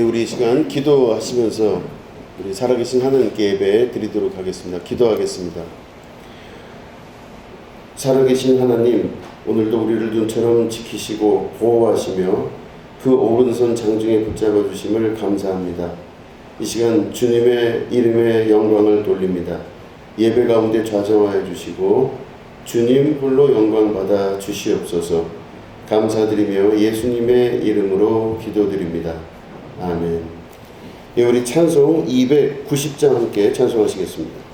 우리 이 시간 기도하시면서 우리 살아계신 하나님께 예배 드리도록 하겠습니다. 기도하겠습니다. 살아계신 하나님, 오늘도 우리를 눈처럼 지키시고 보호하시며 그 오른손 장중에 붙잡아 주심을 감사합니다. 이 시간 주님의 이름에 영광을 돌립니다. 예배 가운데 좌정하여 주시고 주님 홀로 영광 받아 주시옵소서. 감사드리며 예수님의 이름으로 기도드립니다. 아멘. 예, 우리 찬송 290장 함께 찬송하시겠습니다.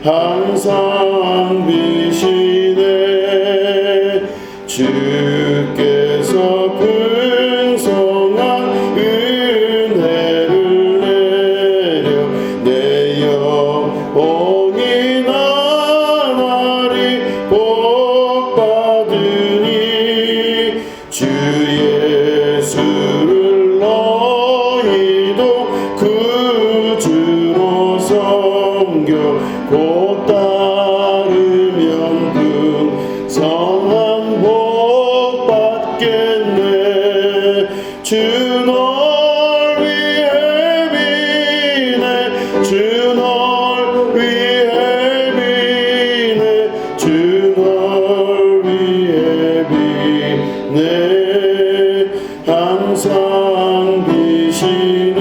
항상 비시네 주께서 풍성한 은혜를 내려 내 영혼이 나날이 복받으니 주 예수를 너희도 구주로 섬겨 곧 따르면 풍성한 복 받겠네. 주 널 위해 비네 주 널 위해 비네 주 널 위해 비네 항상 비시네.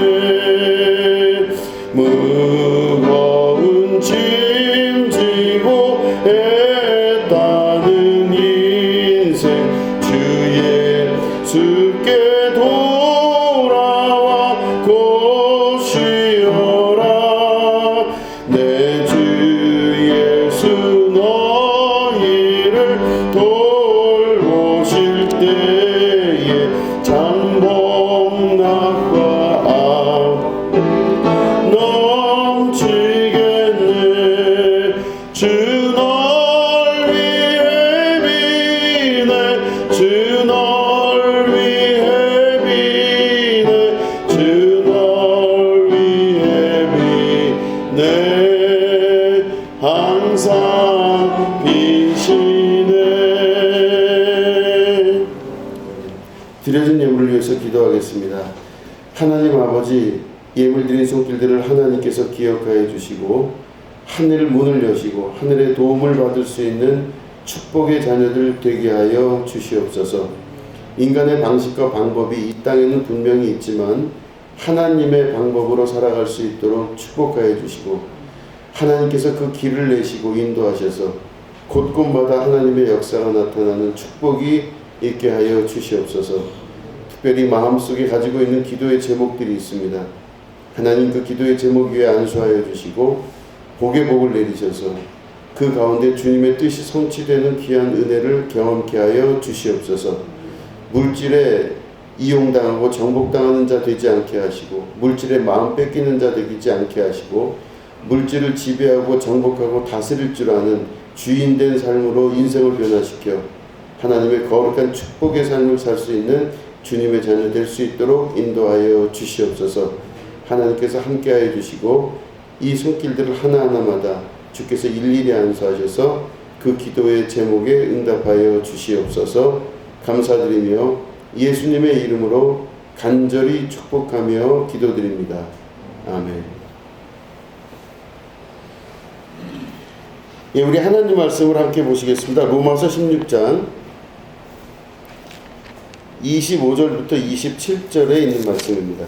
무거운 짐 지고 애따는 인생 주 예수께 돌아와 곧 쉬어라. 내 주 예수 너희를 돌보실 때에 장복낙과 넘치겠네. 주 널 위해 비네 주 널 위해 비네 주 널 위해 비네 항상 비시네. 드려진 예물을 위해서 기도하겠습니다. 하나님 아버지, 예물 드린 손길들을 하나님께서 기억하여 주시고 하늘 문을 여시고 하늘의 도움을 받을 수 있는 축복의 자녀들 되게 하여 주시옵소서. 인간의 방식과 방법이 이 땅에는 분명히 있지만 하나님의 방법으로 살아갈 수 있도록 축복하여 주시고 하나님께서 그 길을 내시고 인도하셔서 곳곳마다 하나님의 역사가 나타나는 축복이 있게 하여 주시옵소서. 특별히 마음속에 가지고 있는 기도의 제목들이 있습니다. 하나님 그 기도의 제목 위에 안수하여 주시고 복의 복을 내리셔서 그 가운데 주님의 뜻이 성취되는 귀한 은혜를 경험케 하여 주시옵소서. 물질에 이용당하고 정복당하는 자 되지 않게 하시고 물질에 마음 뺏기는 자 되지 않게 하시고 물질을 지배하고 정복하고 다스릴 줄 아는 주인된 삶으로 인생을 변화시켜 하나님의 거룩한 축복의 삶을 살 수 있는 주님의 자녀 될 수 있도록 인도하여 주시옵소서. 하나님께서 함께하여 주시고 이 손길들을 하나하나마다 주께서 일일이 안수하셔서 그 기도의 제목에 응답하여 주시옵소서. 감사드리며 예수님의 이름으로 간절히 축복하며 기도드립니다. 아멘. 예, 우리 하나님 말씀을 함께 보시겠습니다. 로마서 16장 25절부터 27절에 있는 말씀입니다.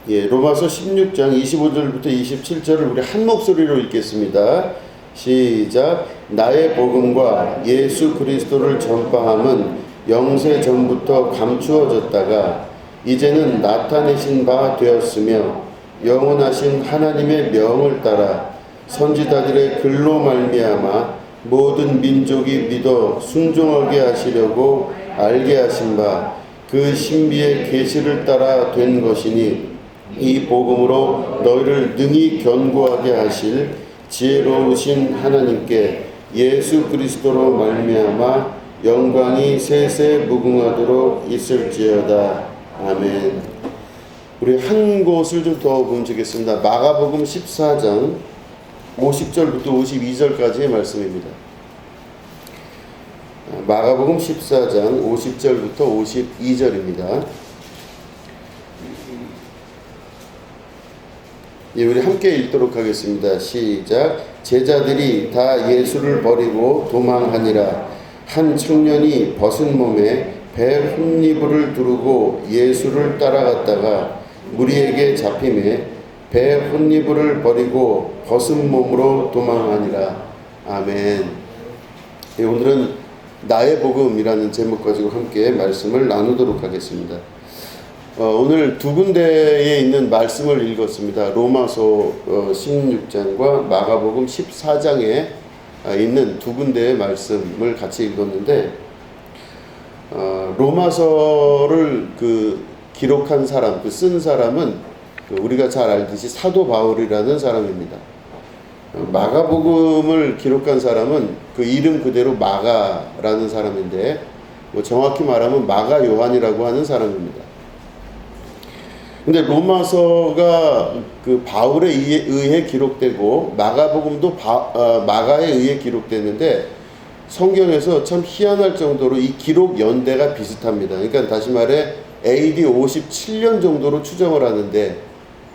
예, 로마서 16장 25절부터 27절을 우리 한 목소리로 읽겠습니다. 시작. 나의 복음과 예수 그리스도를 전파함은 영세 전부터 감추어졌다가 이제는 나타내신 바 되었으며 영원하신 하나님의 명을 따라 선지자들의 글로 말미암아 모든 민족이 믿어 순종하게 하시려고 알게 하신 바 그 신비의 계시를 따라 된 것이니 이 복음으로 너희를 능히 견고하게 하실 지혜로우신 하나님께 예수 그리스도로 말미암아 영광이 세세 무궁하도록 있을지어다. 아멘. 우리 한 곳을 좀 더 보면 좋겠습니다. 마가복음 14장 50절부터 52절까지의 말씀입니다. 마가복음 14장 50절부터 52절입니다. 예, 우리 함께 읽도록 하겠습니다. 시작. 제자들이 다 예수를 버리고 도망하니라. 한 청년이 벗은 몸에 배 혼니부를 두르고 예수를 따라갔다가 무리에게 잡힘에 배 혼니부를 버리고 벗은 몸으로 도망하니라. 아멘. 예, 오늘은 나의 복음이라는 제목 가지고 함께 말씀을 나누도록 하겠습니다. 오늘 두 군데에 있는 말씀을 읽었습니다. 로마서 16장과 마가복음 14장에 있는 두 군데의 말씀을 같이 읽었는데, 로마서를 기록한 사람, 쓴 사람은 우리가 잘 알듯이 사도 바울이라는 사람입니다. 마가복음을 기록한 사람은 그 이름 그대로 마가라는 사람인데, 정확히 말하면 마가 요한이라고 하는 사람입니다. 근데 로마서가 바울에 의해 기록되고 마가복음도 마가에 의해 기록됐는데, 성경에서 참 희한할 정도로 이 기록 연대가 비슷합니다. 그러니까 다시 말해 AD 57년 정도로 추정을 하는데,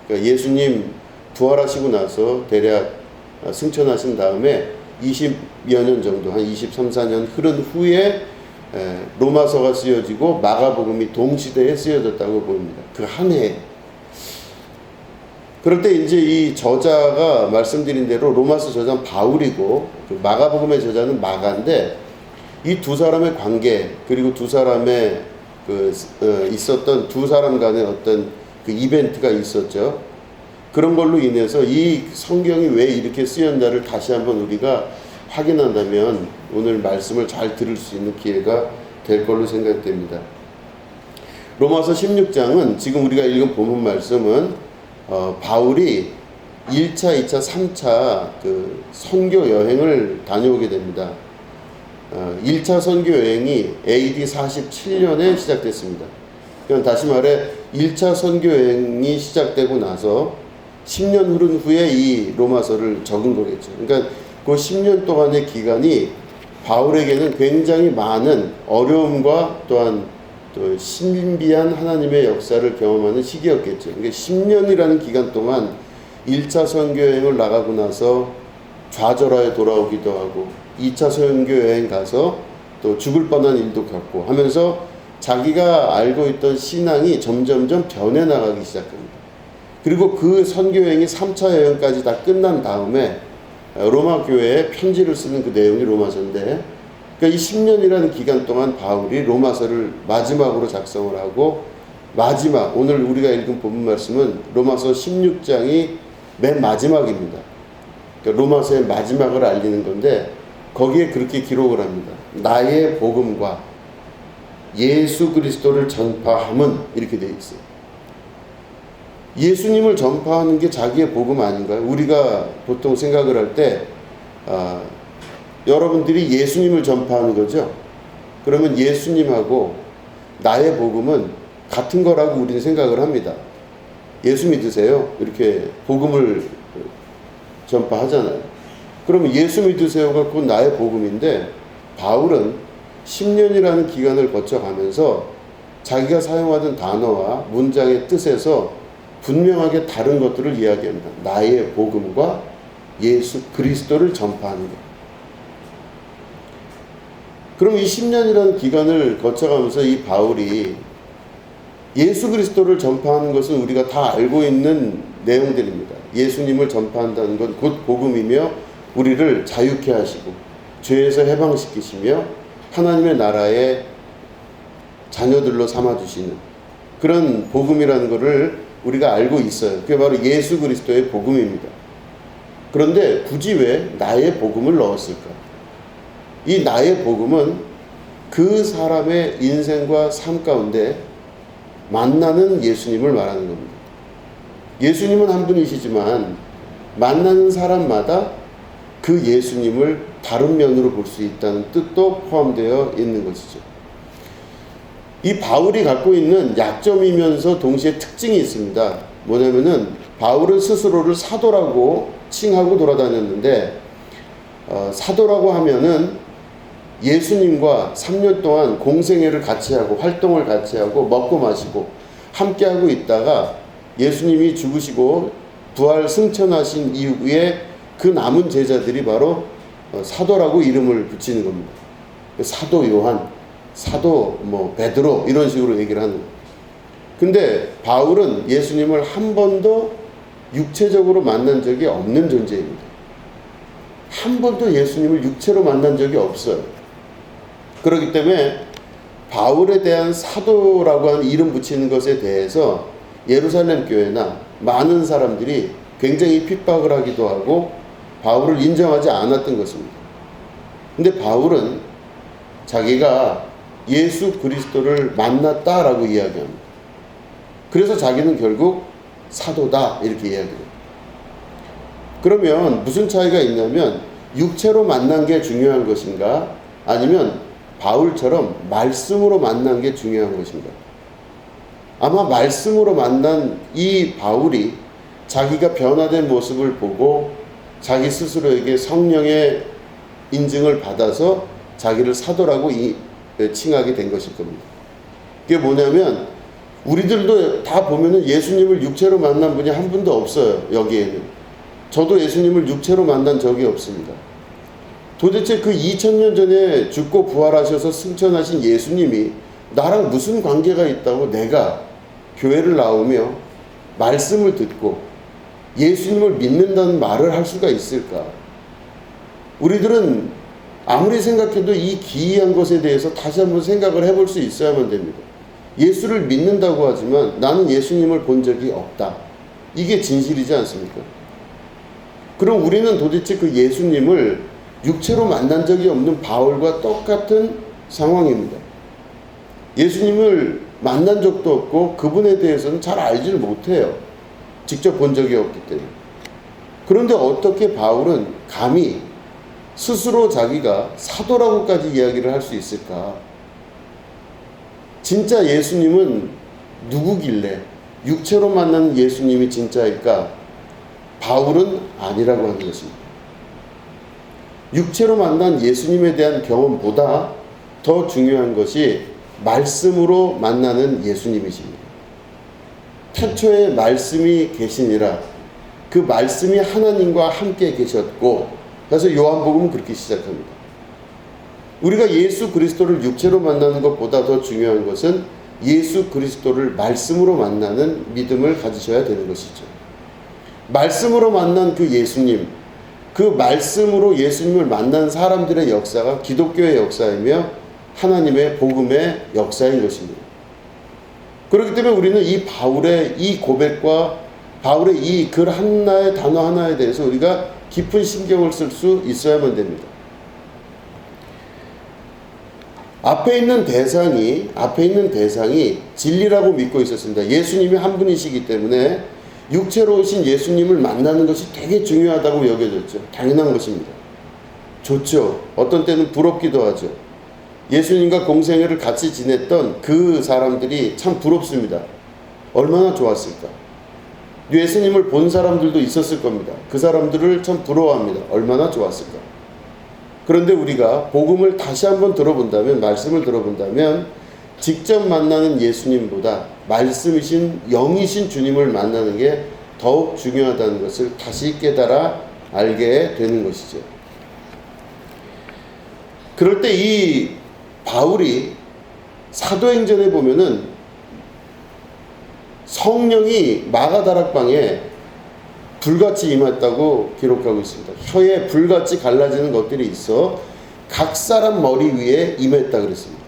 그러니까 예수님 부활하시고 나서 대략 승천하신 다음에 20여 년 정도, 한 23, 4년 흐른 후에 로마서가 쓰여지고 마가복음이 동시대에 쓰여졌다고 보입니다. 그 한 해. 그럴 때 이제 이 저자가 말씀드린 대로 로마서 저자는 바울이고 마가복음의 저자는 마가인데, 이 두 사람의 관계, 그리고 두 사람의 있었던 두 사람 간의 어떤 이벤트가 있었죠. 그런 걸로 인해서 이 성경이 왜 이렇게 쓰였나를 다시 한번 우리가 확인한다면 오늘 말씀을 잘 들을 수 있는 기회가 될 걸로 생각됩니다. 로마서 16장은 지금 우리가 읽은 본문 말씀은 바울이 1차, 2차, 3차 선교 여행을 다녀오게 됩니다. 1차 선교 여행이 AD 47년에 시작됐습니다. 그러니까 다시 말해 1차 선교 여행이 시작되고 나서 10년 흐른 후에 이 로마서를 적은 거겠죠. 그러니까 그 10년 동안의 기간이 바울에게는 굉장히 많은 어려움과 또한 또 신비한 하나님의 역사를 경험하는 시기였겠죠. 그러니까 10년이라는 기간 동안 1차 선교여행을 나가고 나서 좌절하여 돌아오기도 하고 2차 선교여행 가서 또 죽을 뻔한 일도 겪고 하면서 자기가 알고 있던 신앙이 점점점 변해나가기 시작합니다. 그리고 그 선교여행이 3차 여행까지 다 끝난 다음에 로마 교회에 편지를 쓰는 그 내용이 로마서인데, 그러니까 이 10년이라는 기간 동안 바울이 로마서를 마지막으로 작성을 하고, 마지막, 오늘 우리가 읽은 본문 말씀은 로마서 16장이 맨 마지막입니다. 그러니까 로마서의 마지막을 알리는 건데, 거기에 그렇게 기록을 합니다. 나의 복음과 예수 그리스도를 전파함은 이렇게 되어 있어요. 예수님을 전파하는 게 자기의 복음 아닌가요? 우리가 보통 생각을 할 때 여러분들이 예수님을 전파하는 거죠. 그러면 예수님하고 나의 복음은 같은 거라고 우리는 생각을 합니다. 예수 믿으세요? 이렇게 복음을 전파하잖아요. 그러면 예수 믿으세요가 곧 나의 복음인데, 바울은 10년이라는 기간을 거쳐가면서 자기가 사용하던 단어와 문장의 뜻에서 분명하게 다른 것들을 이야기합니다. 나의 복음과 예수 그리스도를 전파하는 것. 그럼 이 10년이라는 기간을 거쳐가면서 이 바울이 예수 그리스도를 전파하는 것은 우리가 다 알고 있는 내용들입니다. 예수님을 전파한다는 건 곧 복음이며 우리를 자유케 하시고 죄에서 해방시키시며 하나님의 나라의 자녀들로 삼아주시는 그런 복음이라는 것을 우리가 알고 있어요. 그게 바로 예수 그리스도의 복음입니다. 그런데 굳이 왜 나의 복음을 넣었을까? 이 나의 복음은 그 사람의 인생과 삶 가운데 만나는 예수님을 말하는 겁니다. 예수님은 한 분이시지만 만나는 사람마다 그 예수님을 다른 면으로 볼 수 있다는 뜻도 포함되어 있는 것이죠. 이 바울이 갖고 있는 약점이면서 동시에 특징이 있습니다. 뭐냐면은 바울은 스스로를 사도라고 칭하고 돌아다녔는데 사도라고 하면은 예수님과 3년 동안 공생애를 같이 하고 활동을 같이 하고 먹고 마시고 함께하고 있다가 예수님이 죽으시고 부활 승천하신 이후에 그 남은 제자들이 바로 사도라고 이름을 붙이는 겁니다. 사도 요한, 사도 베드로 이런 식으로 얘기를 하는 거예요. 근데 바울은 예수님을 한 번도 육체적으로 만난 적이 없는 존재입니다. 한 번도 예수님을 육체로 만난 적이 없어요. 그렇기 때문에 바울에 대한 사도라고 하는 이름 붙이는 것에 대해서 예루살렘 교회나 많은 사람들이 굉장히 핍박을 하기도 하고 바울을 인정하지 않았던 것입니다. 근데 바울은 자기가 예수 그리스도를 만났다라고 이야기합니다. 그래서 자기는 결국 사도다 이렇게 이야기해요. 그러면 무슨 차이가 있냐면 육체로 만난 게 중요한 것인가 아니면 바울처럼 말씀으로 만난 게 중요한 것인가? 아마 말씀으로 만난 이 바울이 자기가 변화된 모습을 보고 자기 스스로에게 성령의 인증을 받아서 자기를 사도라고 칭하게 된 것일 겁니다. 그게 뭐냐면 우리들도 다 보면은 예수님을 육체로 만난 분이 한 분도 없어요. 여기에는. 저도 예수님을 육체로 만난 적이 없습니다. 도대체 그 2000년 전에 죽고 부활하셔서 승천하신 예수님이 나랑 무슨 관계가 있다고 내가 교회를 나오며 말씀을 듣고 예수님을 믿는다는 말을 할 수가 있을까? 우리들은 아무리 생각해도 이 기이한 것에 대해서 다시 한번 생각을 해볼 수 있어야만 됩니다. 예수를 믿는다고 하지만 나는 예수님을 본 적이 없다. 이게 진실이지 않습니까? 그럼 우리는 도대체 그 예수님을 육체로 만난 적이 없는 바울과 똑같은 상황입니다. 예수님을 만난 적도 없고 그분에 대해서는 잘 알지를 못해요. 직접 본 적이 없기 때문에. 그런데 어떻게 바울은 감히 스스로 자기가 사도라고까지 이야기를 할 수 있을까? 진짜 예수님은 누구길래 육체로 만난 예수님이 진짜일까? 바울은 아니라고 하는 것입니다. 육체로 만난 예수님에 대한 경험보다 더 중요한 것이 말씀으로 만나는 예수님이십니다. 태초에 말씀이 계시니라. 그 말씀이 하나님과 함께 계셨고, 그래서 요한복음은 그렇게 시작합니다. 우리가 예수 그리스도를 육체로 만나는 것보다 더 중요한 것은 예수 그리스도를 말씀으로 만나는 믿음을 가지셔야 되는 것이죠. 말씀으로 만난 그 예수님, 그 말씀으로 예수님을 만난 사람들의 역사가 기독교의 역사이며 하나님의 복음의 역사인 것입니다. 그렇기 때문에 우리는 이 바울의 이 고백과 바울의 이 글 하나의 단어 하나에 대해서 우리가 깊은 신경을 쓸 수 있어야만 됩니다. 앞에 있는 대상이 진리라고 믿고 있었습니다. 예수님이 한 분이시기 때문에 육체로 오신 예수님을 만나는 것이 되게 중요하다고 여겨졌죠. 당연한 것입니다. 좋죠. 어떤 때는 부럽기도 하죠. 예수님과 공생애를 같이 지냈던 그 사람들이 참 부럽습니다. 얼마나 좋았을까. 예수님을 본 사람들도 있었을 겁니다. 그 사람들을 참 부러워합니다. 얼마나 좋았을까. 그런데 우리가 복음을 다시 한번 들어본다면, 말씀을 들어본다면 직접 만나는 예수님보다 말씀이신 영이신 주님을 만나는 게 더욱 중요하다는 것을 다시 깨달아 알게 되는 것이죠. 그럴 때 이 바울이 사도행전에 보면은 성령이 마가다락방에 불같이 임했다고 기록하고 있습니다. 혀에 불같이 갈라지는 것들이 있어 각 사람 머리 위에 임했다 그랬습니다.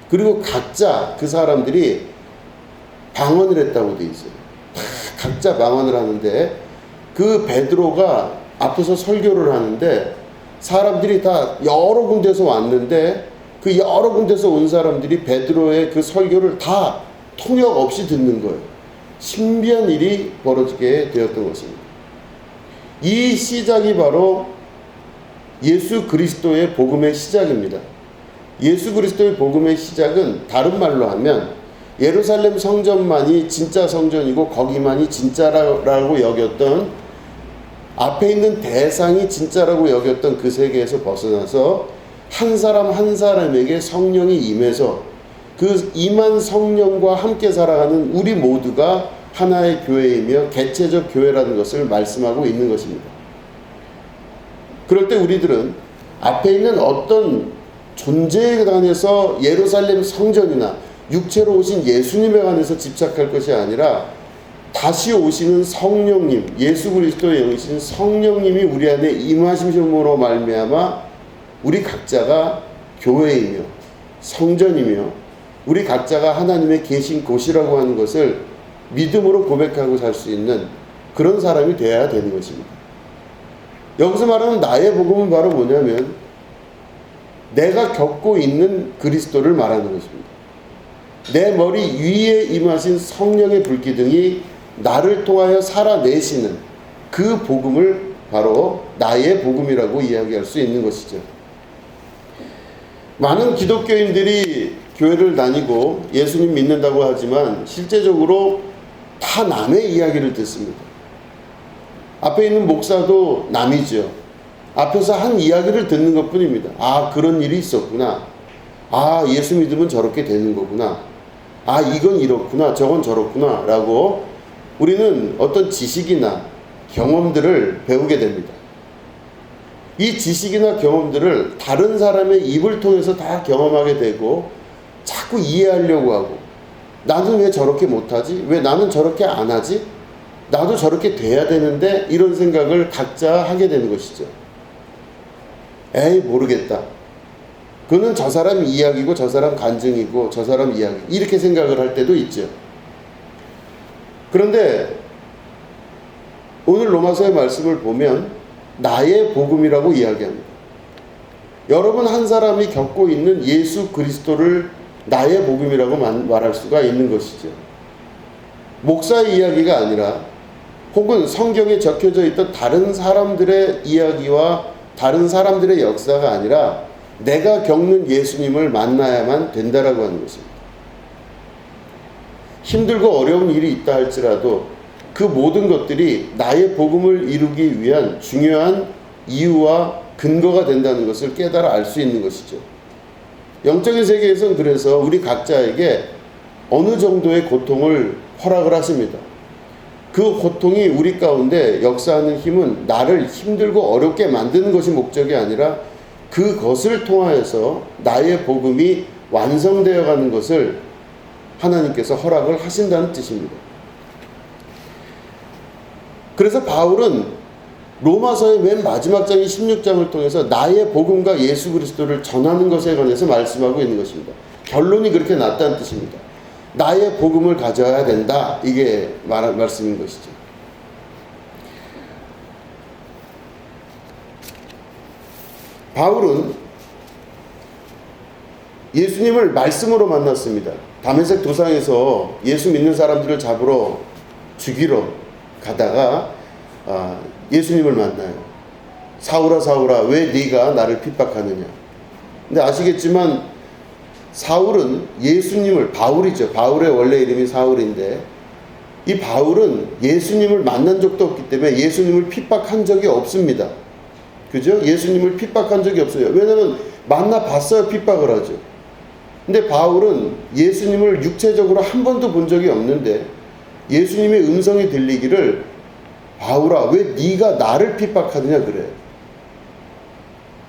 그리고 각자 그 사람들이 방언을 했다고 돼 있어요. 각자 방언을 하는데 그 베드로가 앞에서 설교를 하는데 사람들이 다 여러 군데서 왔는데 그 여러 군데서 온 사람들이 베드로의 그 설교를 다 통역 없이 듣는 거예요. 신비한 일이 벌어지게 되었던 것입니다. 이 시작이 바로 예수 그리스도의 복음의 시작입니다. 예수 그리스도의 복음의 시작은 다른 말로 하면 예루살렘 성전만이 진짜 성전이고 거기만이 진짜라고 여겼던, 앞에 있는 대상이 진짜라고 여겼던 그 세계에서 벗어나서 한 사람 한 사람에게 성령이 임해서 그 임한 성령과 함께 살아가는 우리 모두가 하나의 교회이며 개체적 교회라는 것을 말씀하고 있는 것입니다. 그럴 때 우리들은 앞에 있는 어떤 존재에 관해서 예루살렘 성전이나 육체로 오신 예수님에 관해서 집착할 것이 아니라 다시 오시는 성령님, 예수 그리스도의 영이신 성령님이 우리 안에 임하심으로 말미암아 우리 각자가 교회이며 성전이며 우리 각자가 하나님의 계신 곳이라고 하는 것을 믿음으로 고백하고 살 수 있는 그런 사람이 되어야 되는 것입니다. 여기서 말하는 나의 복음은 바로 뭐냐면 내가 겪고 있는 그리스도를 말하는 것입니다. 내 머리 위에 임하신 성령의 불기둥이 나를 통하여 살아내시는 그 복음을 바로 나의 복음이라고 이야기할 수 있는 것이죠. 많은 기독교인들이 교회를 다니고 예수님 믿는다고 하지만 실제적으로 다 남의 이야기를 듣습니다. 앞에 있는 목사도 남이죠. 앞에서 한 이야기를 듣는 것 뿐입니다. 아, 그런 일이 있었구나. 아, 예수 믿으면 저렇게 되는 거구나. 아, 이건 이렇구나. 저건 저렇구나. 라고 우리는 어떤 지식이나 경험들을 배우게 됩니다. 이 지식이나 경험들을 다른 사람의 입을 통해서 다 경험하게 되고 자꾸 이해하려고 하고, 나는 왜 저렇게 못하지? 왜 나는 저렇게 안 하지? 나도 저렇게 돼야 되는데, 이런 생각을 각자 하게 되는 것이죠. 에이, 모르겠다. 그는 저 사람 이야기고 저 사람 간증이고 저 사람 이야기, 이렇게 생각을 할 때도 있죠. 그런데 오늘 로마서의 말씀을 보면 나의 복음이라고 이야기합니다. 여러분 한 사람이 겪고 있는 예수 그리스도를 나의 복음이라고 말할 수가 있는 것이죠. 목사의 이야기가 아니라 혹은 성경에 적혀져 있던 다른 사람들의 이야기와 다른 사람들의 역사가 아니라 내가 겪는 예수님을 만나야만 된다라고 하는 것입니다. 힘들고 어려운 일이 있다 할지라도 그 모든 것들이 나의 복음을 이루기 위한 중요한 이유와 근거가 된다는 것을 깨달아 알 수 있는 것이죠. 영적인 세계에서는 그래서 우리 각자에게 어느 정도의 고통을 허락을 하십니다. 그 고통이 우리 가운데 역사하는 힘은 나를 힘들고 어렵게 만드는 것이 목적이 아니라 그것을 통하여서 나의 복음이 완성되어 가는 것을 하나님께서 허락을 하신다는 뜻입니다. 그래서 바울은 로마서의 맨 마지막 장인 16장을 통해서 나의 복음과 예수 그리스도를 전하는 것에 관해서 말씀하고 있는 것입니다. 결론이 그렇게 났다는 뜻입니다. 나의 복음을 가져야 된다. 이게 말씀인 것이죠. 바울은 예수님을 말씀으로 만났습니다. 다메섹 도상에서 예수 믿는 사람들을 잡으러 죽이러 가다가 예수님을 만나요. 사울아 사울아 왜 네가 나를 핍박하느냐. 근데 아시겠지만 사울은 예수님을, 바울이죠. 바울의 원래 이름이 사울인데 이 바울은 예수님을 만난 적도 없기 때문에 예수님을 핍박한 적이 없습니다. 그죠? 예수님을 핍박한 적이 없어요. 왜냐하면 만나봤어야 핍박을 하죠. 근데 바울은 예수님을 육체적으로 한 번도 본 적이 없는데 예수님의 음성이 들리기를 바울아 왜 네가 나를 핍박하느냐 그래.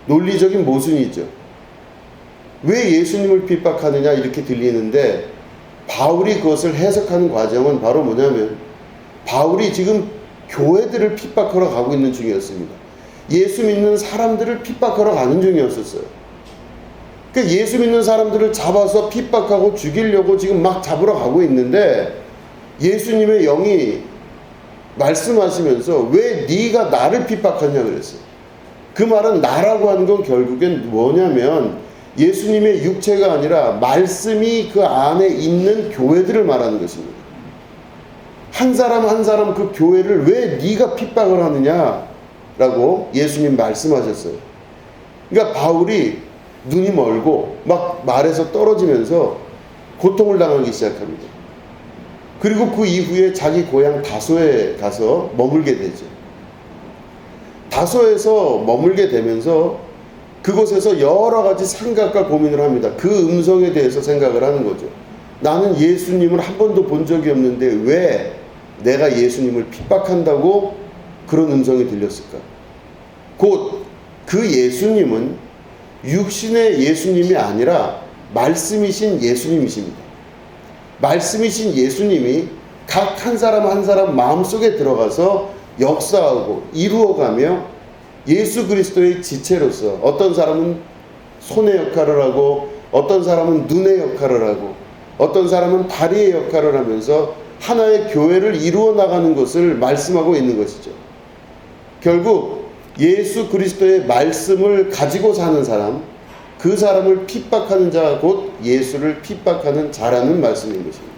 논리적인 모순이죠. 왜 예수님을 핍박하느냐 이렇게 들리는데 바울이 그것을 해석하는 과정은 바로 뭐냐면 바울이 지금 교회들을 핍박하러 가고 있는 중이었습니다. 예수 믿는 사람들을 핍박하러 가는 중이었었어요. 그러니까 예수 믿는 사람들을 잡아서 핍박하고 죽이려고 지금 막 잡으러 가고 있는데 예수님의 영이 말씀하시면서 왜 네가 나를 핍박하냐 그랬어요. 그 말은 나라고 하는 건 결국엔 뭐냐면 예수님의 육체가 아니라 말씀이 그 안에 있는 교회들을 말하는 것입니다. 한 사람 한 사람 그 교회를 왜 네가 핍박을 하느냐라고 예수님 말씀하셨어요. 그러니까 바울이 눈이 멀고 막 말에서 떨어지면서 고통을 당하기 시작합니다. 그리고 그 이후에 자기 고향 다소에 가서 머물게 되죠. 다소에서 머물게 되면서 그곳에서 여러 가지 생각과 고민을 합니다. 그 음성에 대해서 생각을 하는 거죠. 나는 예수님을 한 번도 본 적이 없는데 왜 내가 예수님을 핍박한다고 그런 음성이 들렸을까? 곧 그 예수님은 육신의 예수님이 아니라 말씀이신 예수님이십니다. 말씀이신 예수님이 각 한 사람 한 사람 마음속에 들어가서 역사하고 이루어가며 예수 그리스도의 지체로서 어떤 사람은 손의 역할을 하고 어떤 사람은 눈의 역할을 하고 어떤 사람은 다리의 역할을 하면서 하나의 교회를 이루어 나가는 것을 말씀하고 있는 것이죠. 결국 예수 그리스도의 말씀을 가지고 사는 사람, 그 사람을 핍박하는 자가 곧 예수를 핍박하는 자라는 말씀인 것입니다.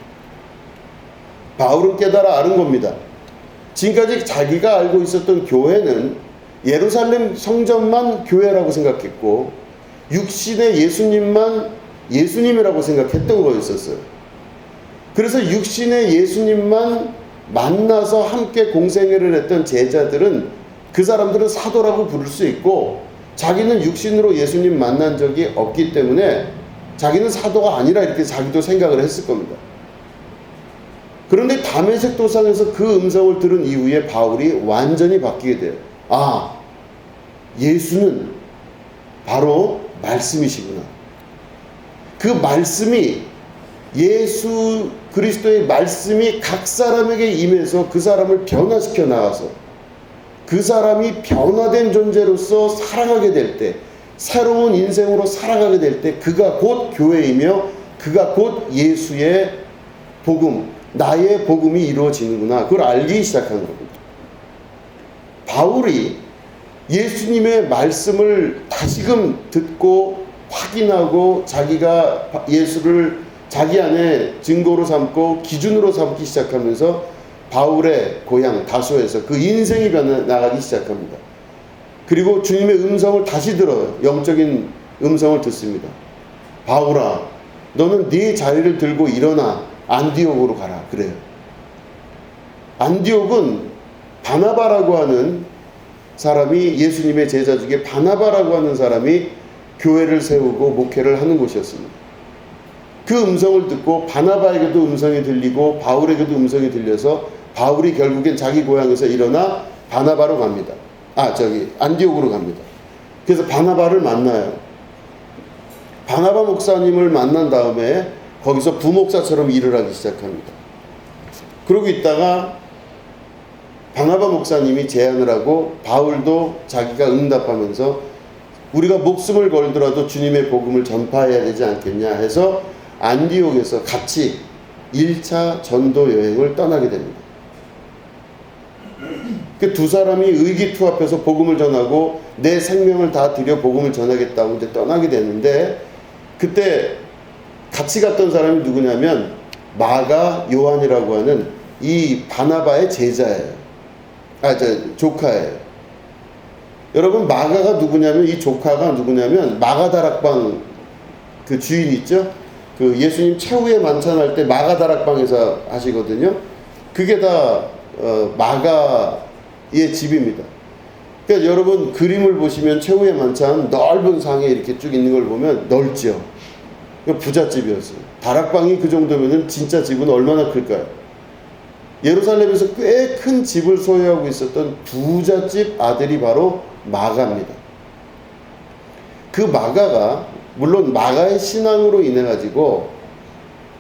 바울은 깨달아 아는 겁니다. 지금까지 자기가 알고 있었던 교회는 예루살렘 성전만 교회라고 생각했고 육신의 예수님만 예수님이라고 생각했던 거였었어요. 그래서 육신의 예수님만 만나서 함께 공생애를 했던 제자들은 그 사람들은 사도라고 부를 수 있고 자기는 육신으로 예수님 만난 적이 없기 때문에 자기는 사도가 아니라 이렇게 자기도 생각을 했을 겁니다. 그런데 다메섹 도상에서 그 음성을 들은 이후에 바울이 완전히 바뀌게 돼요. 아, 예수는 바로 말씀이시구나. 그 말씀이 예수 그리스도의 말씀이 각 사람에게 임해서 그 사람을 변화시켜 나가서 그 사람이 변화된 존재로서 살아가게 될 때, 새로운 인생으로 살아가게 될 때 그가 곧 교회이며 그가 곧 예수의 복음, 나의 복음이 이루어지는구나. 그걸 알기 시작하는 겁니다. 바울이 예수님의 말씀을 다시금 듣고 확인하고 자기가 예수를 자기 안에 증거로 삼고 기준으로 삼기 시작하면서 바울의 고향 다소에서 그 인생이 변해나가기 시작합니다. 그리고 주님의 음성을 다시 들어요. 영적인 음성을 듣습니다. 바울아, 너는 네 자리를 들고 일어나 안디옥으로 가라. 그래요. 안디옥은 바나바라고 하는 사람이 예수님의 제자 중에 바나바라고 하는 사람이 교회를 세우고 목회를 하는 곳이었습니다. 그 음성을 듣고 바나바에게도 음성이 들리고 바울에게도 음성이 들려서 바울이 결국엔 자기 고향에서 일어나 바나바로 갑니다. 안디옥으로 갑니다. 그래서 바나바를 만나요. 바나바 목사님을 만난 다음에 거기서 부목사처럼 일을 하기 시작합니다. 그러고 있다가 바나바 목사님이 제안을 하고 바울도 자기가 응답하면서 우리가 목숨을 걸더라도 주님의 복음을 전파해야 되지 않겠냐 해서 안디옥에서 같이 1차 전도 여행을 떠나게 됩니다. 그 두 사람이 의기투합해서 복음을 전하고 내 생명을 다 들여 복음을 전하겠다고 이제 떠나게 되는데 그때 같이 갔던 사람이 누구냐면 마가 요한이라고 하는 이 바나바의 제자예요. 조카예요. 여러분 마가가 누구냐면 이 조카가 누구냐면 마가다락방 그 주인 있죠? 그 예수님 최후의 만찬할 때 마가다락방에서 하시거든요. 그게 다 마가의 집입니다. 그러니까 여러분 그림을 보시면 최후의 만찬 넓은 상에 이렇게 쭉 있는 걸 보면 넓죠. 부잣집이었어요. 다락방이 그 정도면은 진짜 집은 얼마나 클까요? 예루살렘에서 꽤 큰 집을 소유하고 있었던 부잣집 아들이 바로 마가입니다. 그 마가가 물론 마가의 신앙으로 인해 가지고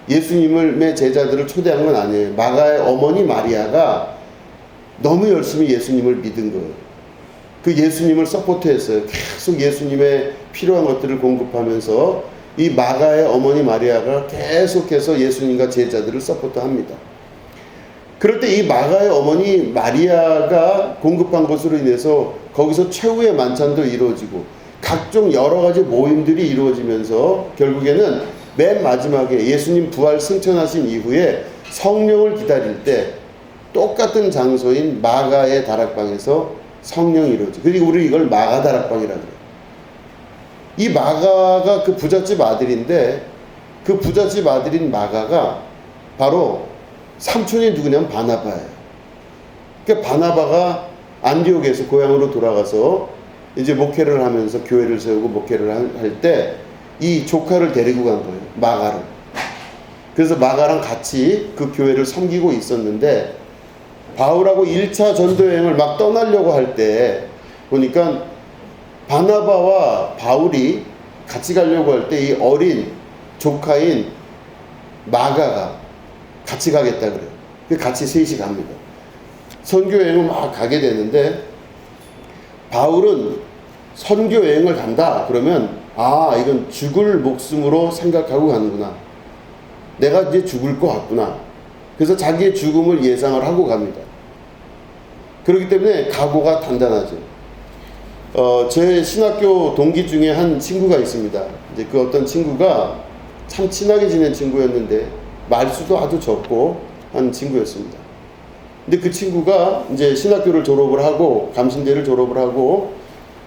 예수님의 제자들을 초대한 건 아니에요. 마가의 어머니 마리아가 너무 열심히 예수님을 믿은 거예요. 그 예수님을 서포트했어요. 계속 예수님의 필요한 것들을 공급하면서 이 마가의 어머니 마리아가 계속해서 예수님과 제자들을 서포트합니다. 그럴 때 이 마가의 어머니 마리아가 공급한 것으로 인해서 거기서 최후의 만찬도 이루어지고 각종 여러 가지 모임들이 이루어지면서 결국에는 맨 마지막에 예수님 부활 승천하신 이후에 성령을 기다릴 때 똑같은 장소인 마가의 다락방에서 성령이 이루어져. 그리고 우리 이걸 마가 다락방이라고 그래요. 이 마가가 그 부잣집 아들인데 그 부잣집 아들인 마가가 바로 삼촌이 누구냐면 바나바예요. 그러니까 바나바가 안디옥에서 고향으로 돌아가서 이제 목회를 하면서 교회를 세우고 목회를 할 때 이 조카를 데리고 간 거예요. 마가를. 그래서 마가랑 같이 그 교회를 섬기고 있었는데 바울하고 1차 전도여행을 막 떠나려고 할 때 보니까 바나바와 바울이 같이 가려고 할 때 이 어린 조카인 마가가 같이 가겠다 그래요. 같이 셋이 갑니다. 선교여행을 막 가게 되는데 바울은 선교여행을 간다 그러면 이건 죽을 목숨으로 생각하고 가는구나. 내가 이제 죽을 것 같구나. 그래서 자기의 죽음을 예상을 하고 갑니다. 그렇기 때문에 각오가 단단하죠. 제 신학교 동기 중에 한 친구가 있습니다. 이제 그 어떤 친구가 참 친하게 지낸 친구였는데 말수도 아주 적고 한 친구였습니다. 근데 그 친구가 이제 신학교를 졸업을 하고 감신대를 졸업을 하고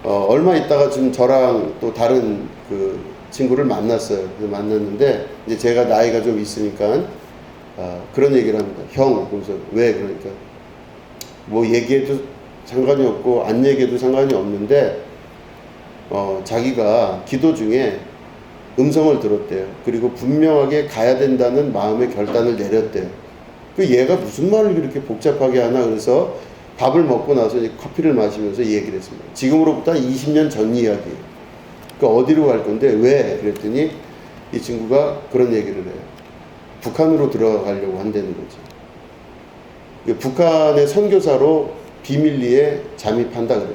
얼마 있다가 지금 저랑 또 다른 그 친구를 만났어요. 만났는데 이제 제가 나이가 좀 있으니까 그런 얘기를 합니다. 형, 그래서 왜 그러니까 뭐 얘기해도 상관이 없고 안 얘기해도 상관이 없는데 자기가 기도 중에 음성을 들었대요. 그리고 분명하게 가야 된다는 마음의 결단을 내렸대요. 그 얘가 무슨 말을 그렇게 복잡하게 하나 그래서 밥을 먹고 나서 이제 커피를 마시면서 얘기를 했습니다. 지금으로부터 한 20년 전 이야기예요. 그 어디로 갈 건데 왜? 그랬더니 이 친구가 그런 얘기를 해요. 북한으로 들어가려고 한다는 거죠. 북한의 선교사로 비밀리에 잠입한다 그래요.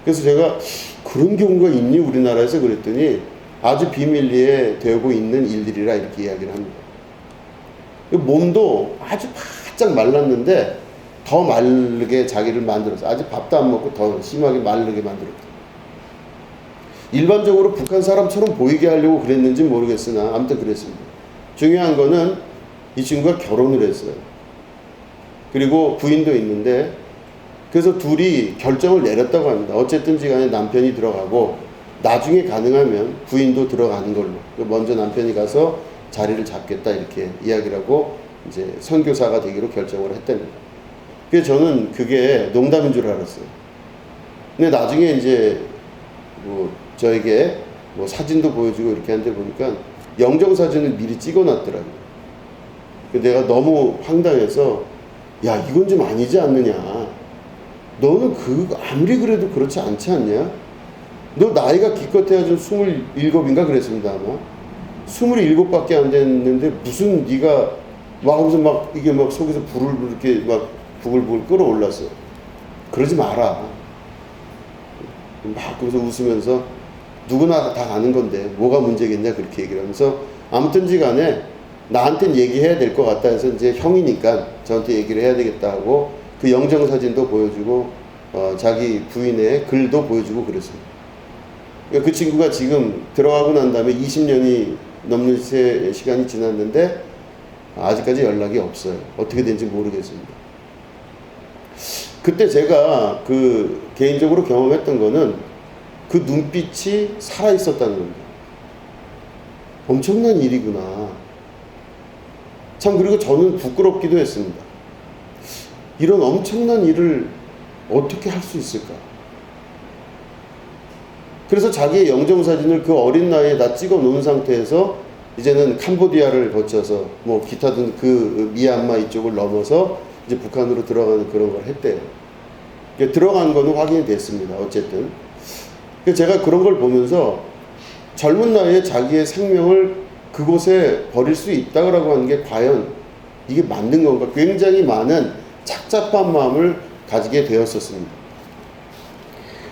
그래서 제가 그런 경우가 있니 우리나라에서 그랬더니 아주 비밀리에 되고 있는 일들이라 이렇게 이야기를 합니다. 몸도 아주 바짝 말랐는데 더 마르게 자기를 만들어서 아직 밥도 안 먹고 더 심하게 마르게 만들었다. 일반적으로 북한 사람처럼 보이게 하려고 그랬는지 모르겠으나 아무튼 그랬습니다. 중요한 거는 이 친구가 결혼을 했어요. 그리고 부인도 있는데 그래서 둘이 결정을 내렸다고 합니다. 어쨌든지 간에 남편이 들어가고 나중에 가능하면 부인도 들어가는 걸로 먼저 남편이 가서 자리를 잡겠다 이렇게 이야기를 하고 이제 선교사가 되기로 결정을 했답니다. 그래서 저는 그게 농담인 줄 알았어요. 근데 나중에 이제 뭐 저에게 뭐 사진도 보여주고 이렇게 하는데 보니까 영정사진을 미리 찍어놨더라고요. 내가 너무 황당해서 야 이건 좀 아니지 않느냐. 너는 아무리 그래도 그렇지 않지 않냐? 너 나이가 기껏해야 좀 27인가 그랬습니다 아마. 27밖에 안 됐는데 무슨 네가 막 하면서 막 이게 막 속에서 불을 이렇게 막 부글부글 끓어올랐어. 그러지 마라. 막 그래서 웃으면서 누구나 다 아는 건데 뭐가 문제겠냐 그렇게 얘기를 하면서 아무튼지 간에 나한테는 얘기해야 될 것 같다 해서 이제 형이니까 저한테 얘기를 해야 되겠다 하고 그 영정사진도 보여주고 자기 부인의 글도 보여주고 그랬습니다. 그러니까 그 친구가 지금 들어가고 난 다음에 20년이 넘는 시간이 지났는데 아직까지 연락이 없어요. 어떻게 된지 모르겠습니다. 그때 제가 그 개인적으로 경험했던 거는 그 눈빛이 살아있었다는 겁니다. 엄청난 일이구나. 참 그리고 저는 부끄럽기도 했습니다. 이런 엄청난 일을 어떻게 할 수 있을까? 그래서 자기의 영정사진을 그 어린 나이에 다 찍어 놓은 상태에서 이제는 캄보디아를 거쳐서 뭐 기타 등 그 미얀마 이쪽을 넘어서 이제 북한으로 들어가는 그런 걸 했대요. 들어간 거는 확인이 됐습니다. 어쨌든. 제가 그런 걸 보면서 젊은 나이에 자기의 생명을 그곳에 버릴 수 있다고 하는 게 과연 이게 맞는 건가? 굉장히 많은 착잡한 마음을 가지게 되었었습니다.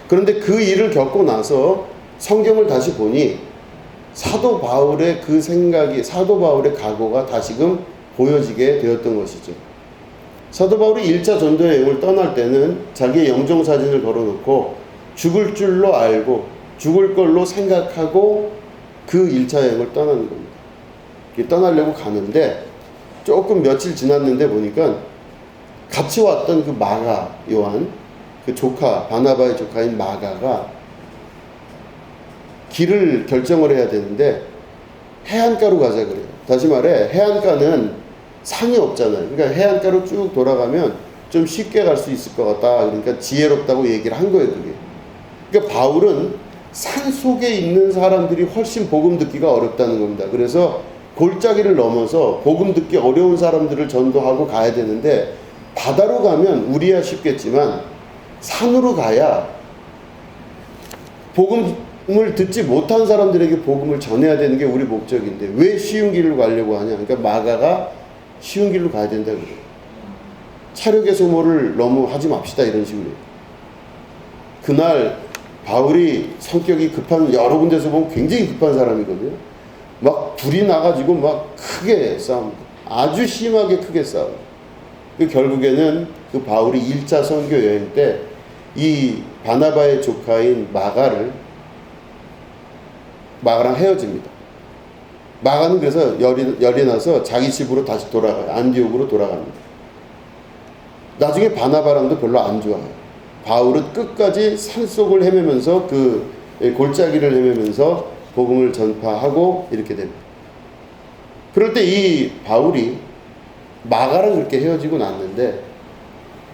그런데 그 일을 겪고 나서 성경을 다시 보니 사도 바울의 그 생각이, 사도 바울의 각오가 다시금 보여지게 되었던 것이죠. 사도 바울이 1차 전도 여행을 떠날 때는 자기의 영정 사진을 걸어놓고 죽을 줄로 알고 죽을 걸로 생각하고 그 1차 여행을 떠나는 겁니다. 떠나려고 가는데 조금 며칠 지났는데 보니까 같이 왔던 그 마가 요한, 그 조카, 바나바의 조카인 마가가 길을 결정을 해야 되는데 해안가로 가자 그래요. 다시 말해 해안가는 산이 없잖아요. 그러니까 해안가로 쭉 돌아가면 좀 쉽게 갈 수 있을 것 같다. 그러니까 지혜롭다고 얘기를 한 거예요, 그게. 그러니까 바울은 산 속에 있는 사람들이 훨씬 복음 듣기가 어렵다는 겁니다. 그래서 골짜기를 넘어서 복음 듣기 어려운 사람들을 전도하고 가야 되는데 바다로 가면 우리야 쉽겠지만 산으로 가야 복음을 듣지 못한 사람들에게 복음을 전해야 되는 게 우리 목적인데 왜 쉬운 길로 가려고 하냐. 그러니까 마가가 쉬운 길로 가야 된다 그래요. 차력의 소모를 너무 하지 맙시다 이런 식으로. 그날 바울이 성격이 급한, 여러 군데서 보면 굉장히 급한 사람이거든요. 막 불이 나가지고 막 크게 싸웁니다. 아주 심하게 크게 싸워요. 결국에는 그 바울이 1차 선교 여행 때 이 바나바의 조카인 마가랑 헤어집니다. 마가는 그래서 열이 나서 자기 집으로 다시 돌아가요. 안디옥으로 돌아갑니다. 나중에 바나바랑도 별로 안 좋아요. 바울은 끝까지 산속을 헤매면서 그 골짜기를 헤매면서 복음을 전파하고 이렇게 됩니다. 그럴 때 이 바울이 마가랑 그렇게 헤어지고 났는데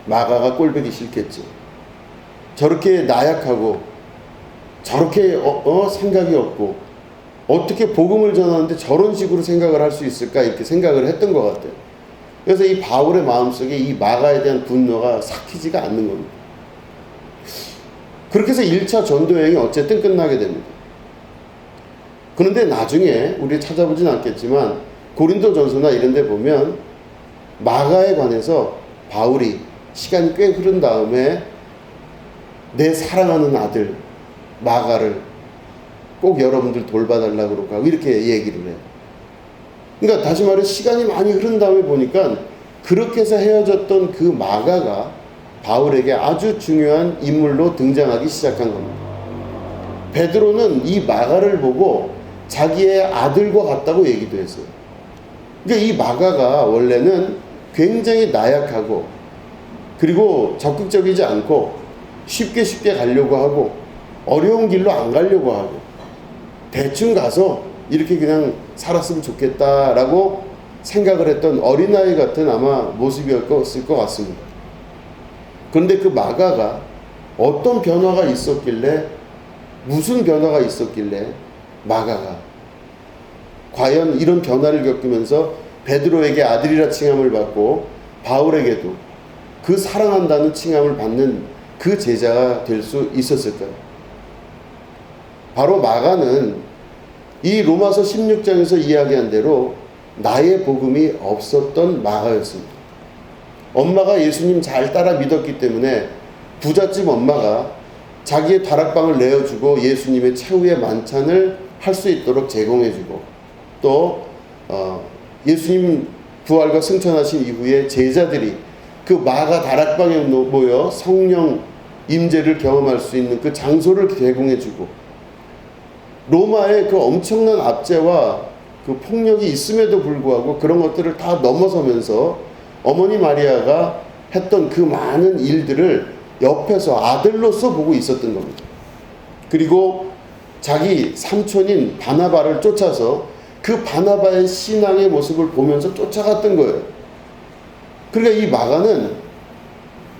마가가 꼴보기 싫겠지. 저렇게 나약하고 저렇게 생각이 없고 어떻게 복음을 전하는데 저런 식으로 생각을 할 수 있을까 이렇게 생각을 했던 것 같아요. 그래서 이 바울의 마음속에 이 마가에 대한 분노가 삭히지가 않는 겁니다. 그렇게 해서 1차 전도여행이 어쨌든 끝나게 됩니다. 그런데 나중에 우리 찾아보진 않겠지만 고린도전서나 이런 데 보면 마가에 관해서 바울이 시간이 꽤 흐른 다음에 내 사랑하는 아들 마가를 꼭 여러분들 돌봐달라고 그러고 하고 이렇게 얘기를 해요. 그러니까 다시 말해 시간이 많이 흐른 다음에 보니까 그렇게 해서 헤어졌던 그 마가가 바울에게 아주 중요한 인물로 등장하기 시작한 겁니다. 베드로는 이 마가를 보고 자기의 아들과 같다고 얘기도 했어요. 그러니까 이 마가가 원래는 굉장히 나약하고 그리고 적극적이지 않고 쉽게 가려고 하고 어려운 길로 안 가려고 하고 대충 가서 이렇게 그냥 살았으면 좋겠다라고 생각을 했던 어린아이 같은 아마 모습이었을 것 같습니다. 그런데 그 마가가 어떤 변화가 있었길래 무슨 변화가 있었길래 마가가 과연 이런 변화를 겪으면서 베드로에게 아들이라 칭함을 받고 바울에게도 그 사랑한다는 칭함을 받는 그 제자가 될 수 있었을까요? 바로 마가는 이 로마서 16장에서 이야기한 대로 나의 복음이 없었던 마가였습니다. 엄마가 예수님 잘 따라 믿었기 때문에 부잣집 엄마가 자기의 다락방을 내어주고 예수님의 최후의 만찬을 할 수 있도록 제공해주고 또 예수님 부활과 승천하신 이후에 제자들이 그 마가 다락방에 모여 성령 임재를 경험할 수 있는 그 장소를 제공해주고 로마의 그 엄청난 압제와 그 폭력이 있음에도 불구하고 그런 것들을 다 넘어서면서 어머니 마리아가 했던 그 많은 일들을 옆에서 아들로서 보고 있었던 겁니다. 그리고 자기 삼촌인 바나바를 쫓아서 그 바나바의 신앙의 모습을 보면서 쫓아갔던 거예요. 그러니까 이 마가는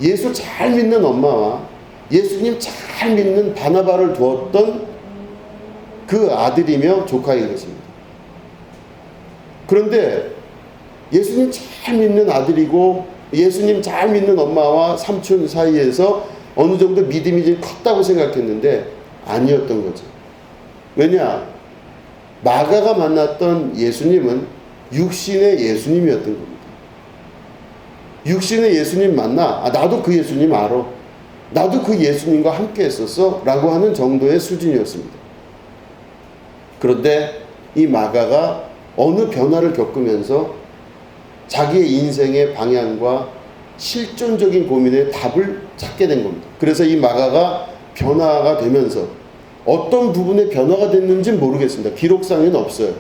예수 잘 믿는 엄마와 예수님 잘 믿는 바나바를 두었던 그 아들이며 조카인 것입니다. 그런데 예수님 잘 믿는 아들이고 예수님 잘 믿는 엄마와 삼촌 사이에서 어느 정도 믿음이 좀 컸다고 생각했는데 아니었던 거죠. 왜냐? 마가가 만났던 예수님은 육신의 예수님이었던 겁니다. 육신의 예수님 만나, 나도 그 예수님 알아. 나도 그 예수님과 함께 했었어. 라고 하는 정도의 수준이었습니다. 그런데 이 마가가 어느 변화를 겪으면서 자기의 인생의 방향과 실존적인 고민의 답을 찾게 된 겁니다. 그래서 이 마가가 변화가 되면서 어떤 부분에 변화가 됐는지는 모르겠습니다. 기록상에는 없어요.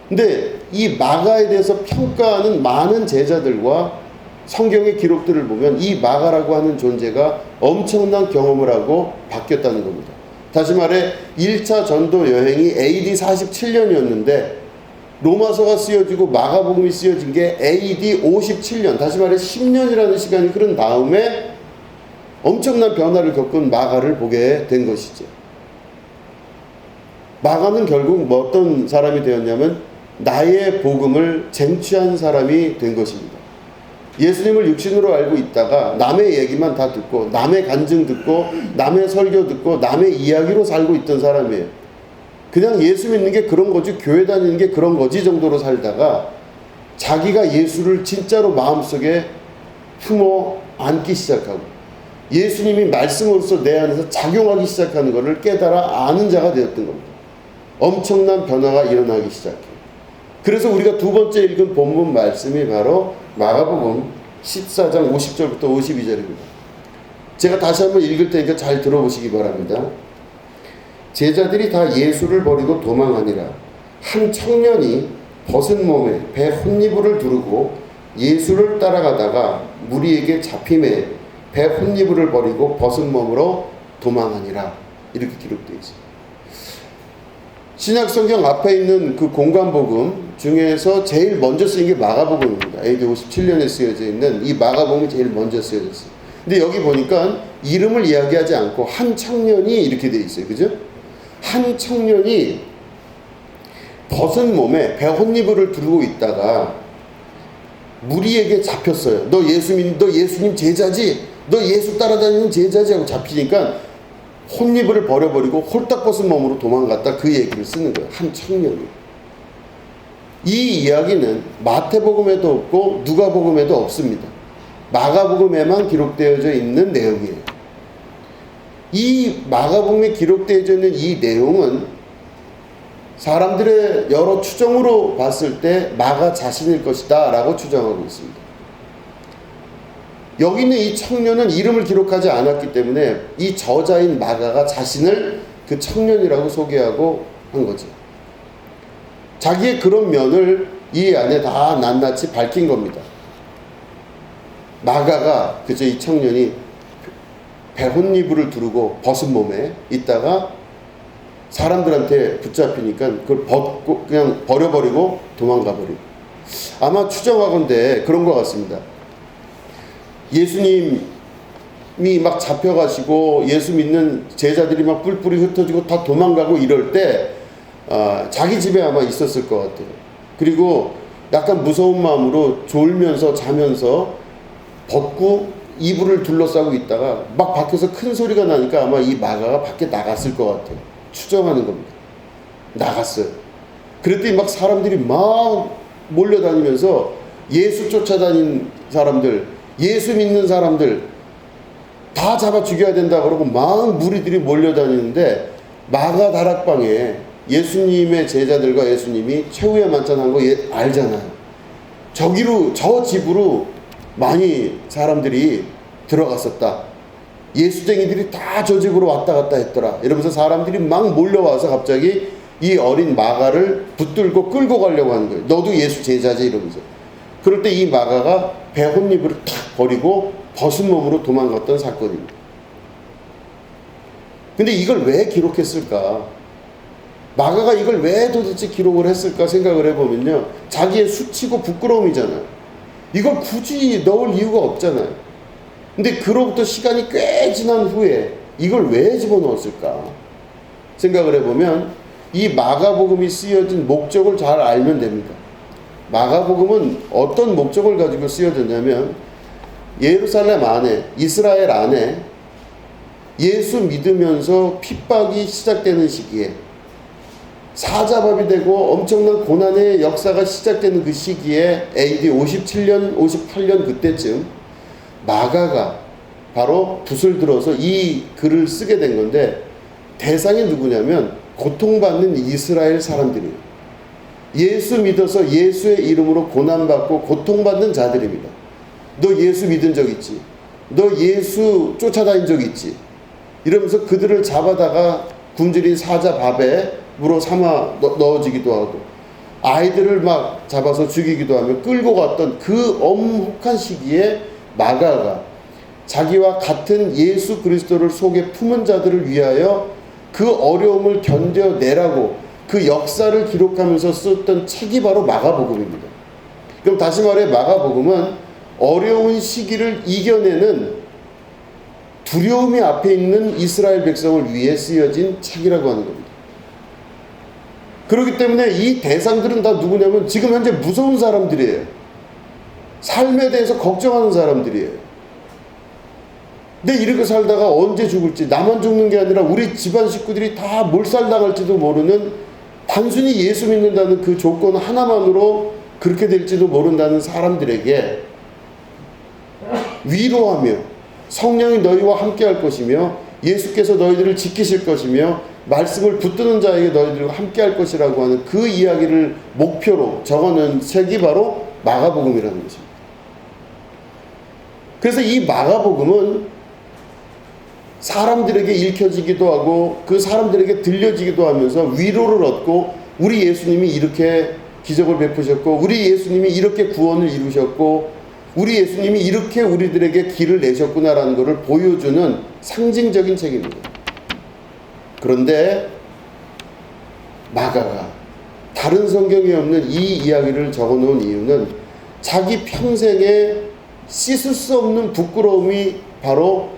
근데 이 마가에 대해서 평가하는 많은 제자들과 성경의 기록들을 보면 이 마가라고 하는 존재가 엄청난 경험을 하고 바뀌었다는 겁니다. 다시 말해 1차 전도 여행이 AD 47년이었는데 로마서가 쓰여지고 마가복음이 쓰여진 게 AD 57년, 다시 말해 10년이라는 시간이 흐른 다음에 엄청난 변화를 겪은 마가를 보게 된 것이죠. 마가는 결국 뭐 어떤 사람이 되었냐면 나의 복음을 쟁취한 사람이 된 것입니다. 예수님을 육신으로 알고 있다가 남의 얘기만 다 듣고 남의 간증 듣고 남의 설교 듣고 남의 이야기로 살고 있던 사람이에요. 그냥 예수 믿는 게 그런 거지, 교회 다니는 게 그런 거지 정도로 살다가 자기가 예수를 진짜로 마음속에 품어 안기 시작하고 예수님이 말씀으로서 내 안에서 작용하기 시작하는 것을 깨달아 아는 자가 되었던 겁니다. 엄청난 변화가 일어나기 시작해요. 그래서 우리가 두 번째 읽은 본문 말씀이 바로 마가복음 14장 50절부터 52절입니다. 제가 다시 한번 읽을 테니까 잘 들어보시기 바랍니다. 제자들이 다 예수를 버리고 도망하니라. 한 청년이 벗은 몸에 배 혼니부를 두르고 예수를 따라가다가 무리에게 잡힘에 배 혼니부를 버리고 벗은 몸으로 도망하니라. 이렇게 기록되어 있습니다. 신약성경 앞에 있는 그 공관복음 중에서 제일 먼저 쓰인 게 마가복음입니다. AD 57년에 쓰여져 있는 이 마가복음이 제일 먼저 쓰여졌어요. 근데 여기 보니까 이름을 이야기하지 않고 한 청년이 이렇게 되어 있어요. 그죠? 한 청년이 벗은 몸에 배 혼니부를 두르고 있다가 무리에게 잡혔어요. 너 예수님 제자지? 너 예수 따라다니는 제자지? 하고 잡히니까 혼니부를 버려버리고 홀딱 벗은 몸으로 도망갔다. 그 얘기를 쓰는 거예요. 한 청년이. 이 이야기는 마태복음에도 없고 누가복음에도 없습니다. 마가복음에만 기록되어져 있는 내용이에요. 이 마가복음에 기록되어져 있는 이 내용은 사람들의 여러 추정으로 봤을 때 마가 자신일 것이다 라고 추정하고 있습니다. 여기 있는 이 청년은 이름을 기록하지 않았기 때문에 이 저자인 마가가 자신을 그 청년이라고 소개하고 한 거죠. 자기의 그런 면을 이 안에 다 낱낱이 밝힌 겁니다. 마가가 그저 이 청년이 배 혼니부를 두르고 벗은 몸에 있다가 사람들한테 붙잡히니까 그걸 벗고 그냥 버려버리고 도망가 버리고, 아마 추정하건대 그런 것 같습니다. 예수님이 막 잡혀가시고 예수 믿는 제자들이 막 뿔뿔이 흩어지고 다 도망가고 이럴 때 자기 집에 아마 있었을 것 같아요. 그리고 약간 무서운 마음으로 졸면서 자면서 벗고 이불을 둘러싸고 있다가 막 밖에서 큰 소리가 나니까 아마 이 마가가 밖에 나갔을 것 같아요. 추정하는 겁니다. 나갔어요. 그랬더니 막 사람들이 막 몰려다니면서 예수 쫓아다닌 사람들, 예수 믿는 사람들 다 잡아 죽여야 된다 그러고 막 무리들이 몰려다니는데 마가 다락방에 예수님의 제자들과 예수님이 최후의 만찬한 거 알잖아요. 저기로, 저 집으로 많이 사람들이 들어갔었다. 예수쟁이들이 다 저 집으로 왔다 갔다 했더라. 이러면서 사람들이 막 몰려와서 갑자기 이 어린 마가를 붙들고 끌고 가려고 하는 거예요. 너도 예수 제자지? 이러면서. 그럴 때 이 마가가 배 혼니부를 탁 버리고 벗은 몸으로 도망갔던 사건입니다. 근데 이걸 왜 기록했을까? 마가가 이걸 왜 도대체 기록을 했을까 생각을 해보면요, 자기의 수치고 부끄러움이잖아요. 이걸 굳이 넣을 이유가 없잖아요. 근데 그로부터 시간이 꽤 지난 후에 이걸 왜 집어넣었을까 생각을 해보면 이 마가복음이 쓰여진 목적을 잘 알면 됩니다. 마가복음은 어떤 목적을 가지고 쓰여졌냐면 예루살렘 안에, 이스라엘 안에 예수 믿으면서 핍박이 시작되는 시기에 사자밥이 되고 엄청난 고난의 역사가 시작되는 그 시기에 AD 57년, 58년 그때쯤 마가가 바로 붓을 들어서 이 글을 쓰게 된 건데, 대상이 누구냐면 고통받는 이스라엘 사람들이에요. 예수 믿어서 예수의 이름으로 고난받고 고통받는 자들입니다. 너 예수 믿은 적 있지? 너 예수 쫓아다닌 적 있지? 이러면서 그들을 잡아다가 굶주린 사자 밥에 물어 삼아 넣어지기도 하고, 아이들을 막 잡아서 죽이기도 하며 끌고 갔던 그 엄혹한 시기에 마가가 자기와 같은 예수 그리스도를 속에 품은 자들을 위하여 그 어려움을 견뎌내라고 그 역사를 기록하면서 썼던 책이 바로 마가복음입니다. 그럼 다시 말해 마가복음은 어려운 시기를 이겨내는 두려움이 앞에 있는 이스라엘 백성을 위해 쓰여진 책이라고 하는 겁니다. 그렇기 때문에 이 대상들은 다 누구냐면 지금 현재 무서운 사람들이에요. 삶에 대해서 걱정하는 사람들이에요. 근데 이렇게 살다가 언제 죽을지, 나만 죽는 게 아니라 우리 집안 식구들이 다 몰살당할지도 모르는, 단순히 예수 믿는다는 그 조건 하나만으로 그렇게 될지도 모른다는 사람들에게 위로하며 성령이 너희와 함께 할 것이며 예수께서 너희들을 지키실 것이며 말씀을 붙드는 자에게 너희들과 함께 할 것이라고 하는 그 이야기를 목표로 적어놓은 책이 바로 마가복음이라는 것입니다. 그래서 이 마가복음은 사람들에게 읽혀지기도 하고 그 사람들에게 들려지기도 하면서 위로를 얻고, 우리 예수님이 이렇게 기적을 베푸셨고, 우리 예수님이 이렇게 구원을 이루셨고, 우리 예수님이 이렇게 우리들에게 길을 내셨구나라는 것을 보여주는 상징적인 책입니다. 그런데 마가가 다른 성경에 없는 이 이야기를 적어놓은 이유는 자기 평생에 씻을 수 없는 부끄러움이 바로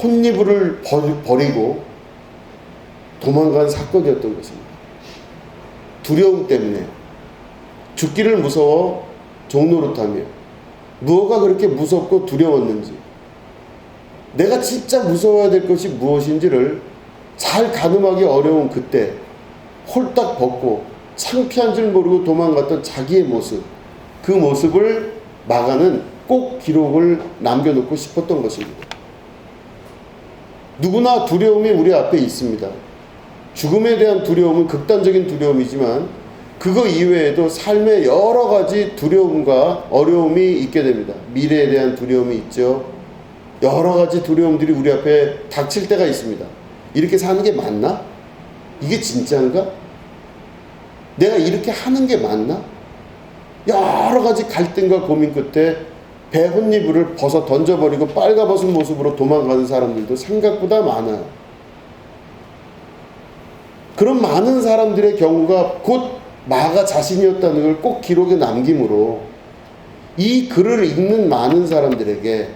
혼니부를 버리고 도망간 사건이었던 것입니다. 두려움 때문에 죽기를 무서워 종노릇하며, 무엇가 그렇게 무섭고 두려웠는지, 내가 진짜 무서워야 될 것이 무엇인지를 잘 가늠하기 어려운 그때 홀딱 벗고 창피한 줄 모르고 도망갔던 자기의 모습, 그 모습을 마가는 꼭 기록을 남겨놓고 싶었던 것입니다. 누구나 두려움이 우리 앞에 있습니다. 죽음에 대한 두려움은 극단적인 두려움이지만 그거 이외에도 삶에 여러 가지 두려움과 어려움이 있게 됩니다. 미래에 대한 두려움이 있죠. 여러 가지 두려움들이 우리 앞에 닥칠 때가 있습니다. 이렇게 사는 게 맞나? 이게 진짜인가? 내가 이렇게 하는 게 맞나? 여러 가지 갈등과 고민 끝에 배혼이불을 벗어 던져버리고 빨가벗은 모습으로 도망가는 사람들도 생각보다 많아요. 그런 많은 사람들의 경우가 곧 마가 자신이었다는 걸 꼭 기록에 남김으로 이 글을 읽는 많은 사람들에게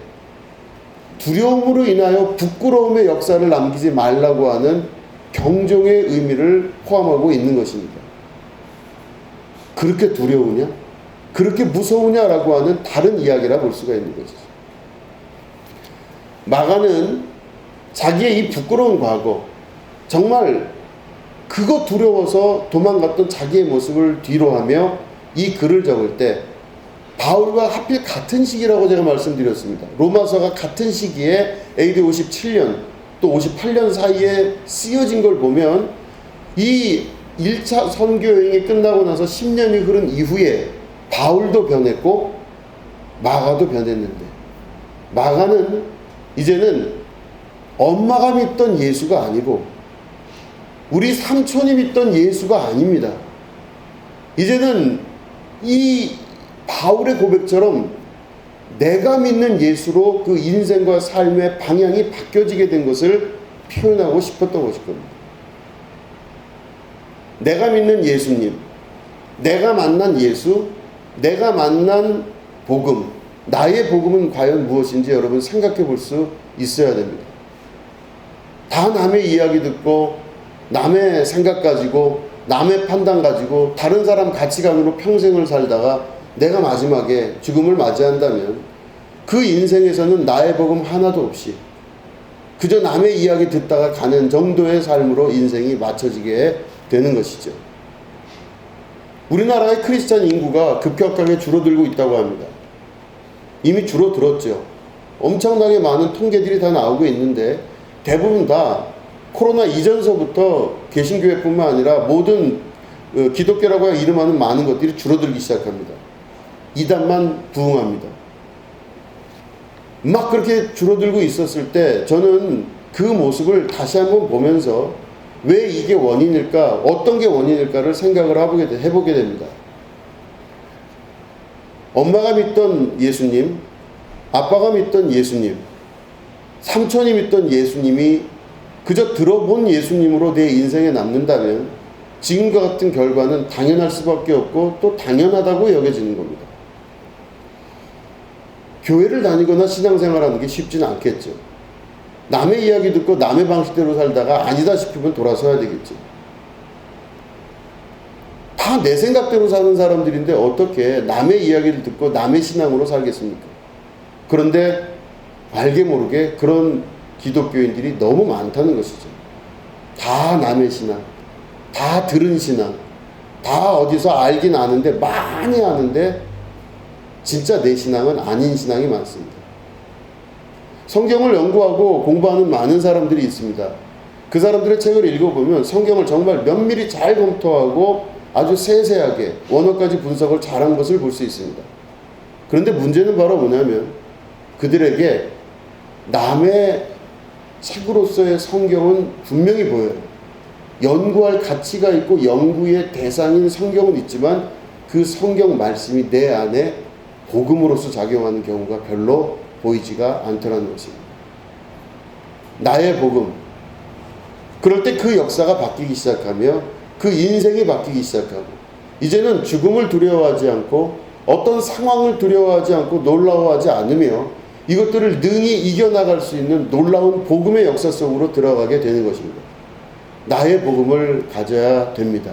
두려움으로 인하여 부끄러움의 역사를 남기지 말라고 하는 경종의 의미를 포함하고 있는 것입니다. 그렇게 두려우냐? 그렇게 무서우냐라고 하는 다른 이야기라 볼 수가 있는 것이죠. 마가는 자기의 이 부끄러운 과거, 정말 그거 두려워서 도망갔던 자기의 모습을 뒤로하며 이 글을 적을 때 바울과 하필 같은 시기라고 제가 말씀드렸습니다. 로마서가 같은 시기에 AD 57년 또 58년 사이에 쓰여진 걸 보면 이 1차 선교 여행이 끝나고 나서 10년이 흐른 이후에 바울도 변했고 마가도 변했는데, 마가는 이제는 엄마가 믿던 예수가 아니고 우리 삼촌이 믿던 예수가 아닙니다. 이제는 이 바울의 고백처럼 내가 믿는 예수로 그 인생과 삶의 방향이 바뀌어지게 된 것을 표현하고 싶었던 것일 겁니다. 내가 믿는 예수님, 내가 만난 예수, 내가 만난 복음, 나의 복음은 과연 무엇인지 여러분 생각해 볼 수 있어야 됩니다. 다 남의 이야기 듣고 남의 생각 가지고 남의 판단 가지고 다른 사람 가치관으로 평생을 살다가 내가 마지막에 죽음을 맞이한다면 그 인생에서는 나의 복음 하나도 없이 그저 남의 이야기 듣다가 가는 정도의 삶으로 인생이 맞춰지게 되는 것이죠. 우리나라의 크리스찬 인구가 급격하게 줄어들고 있다고 합니다. 이미 줄어들었죠. 엄청나게 많은 통계들이 다 나오고 있는데 대부분 다 코로나 이전서부터 개신교회뿐만 아니라 모든 기독교라고 이름하는 많은 것들이 줄어들기 시작합니다. 이단만 부흥합니다. 막 그렇게 줄어들고 있었을 때 저는 그 모습을 다시 한번 보면서 왜 이게 원인일까, 어떤 게 원인일까를 생각을 해보게 됩니다. 엄마가 믿던 예수님, 아빠가 믿던 예수님, 삼촌이 믿던 예수님이 그저 들어본 예수님으로 내 인생에 남는다면 지금과 같은 결과는 당연할 수밖에 없고 또 당연하다고 여겨지는 겁니다. 교회를 다니거나 신앙생활하는 게 쉽지는 않겠죠. 남의 이야기 듣고 남의 방식대로 살다가 아니다 싶으면 돌아서야 되겠죠. 다 내 생각대로 사는 사람들인데 어떻게 남의 이야기를 듣고 남의 신앙으로 살겠습니까? 그런데 알게 모르게 그런 기독교인들이 너무 많다는 것이죠. 다 남의 신앙, 다 들은 신앙, 다 어디서 알긴 아는데 많이 아는데 진짜 내 신앙은 아닌 신앙이 많습니다. 성경을 연구하고 공부하는 많은 사람들이 있습니다. 그 사람들의 책을 읽어보면 성경을 정말 면밀히 잘 검토하고 아주 세세하게 원어까지 분석을 잘한 것을 볼 수 있습니다. 그런데 문제는 바로 뭐냐면 그들에게 남의 책으로서의 성경은 분명히 보여요. 연구할 가치가 있고 연구의 대상인 성경은 있지만 그 성경 말씀이 내 안에 복음으로서 작용하는 경우가 별로 보이지가 않더라는 것입니다. 나의 복음. 그럴 때 그 역사가 바뀌기 시작하며 그 인생이 바뀌기 시작하고 이제는 죽음을 두려워하지 않고 어떤 상황을 두려워하지 않고 놀라워하지 않으며 이것들을 능히 이겨나갈 수 있는 놀라운 복음의 역사 속으로 들어가게 되는 것입니다. 나의 복음을 가져야 됩니다.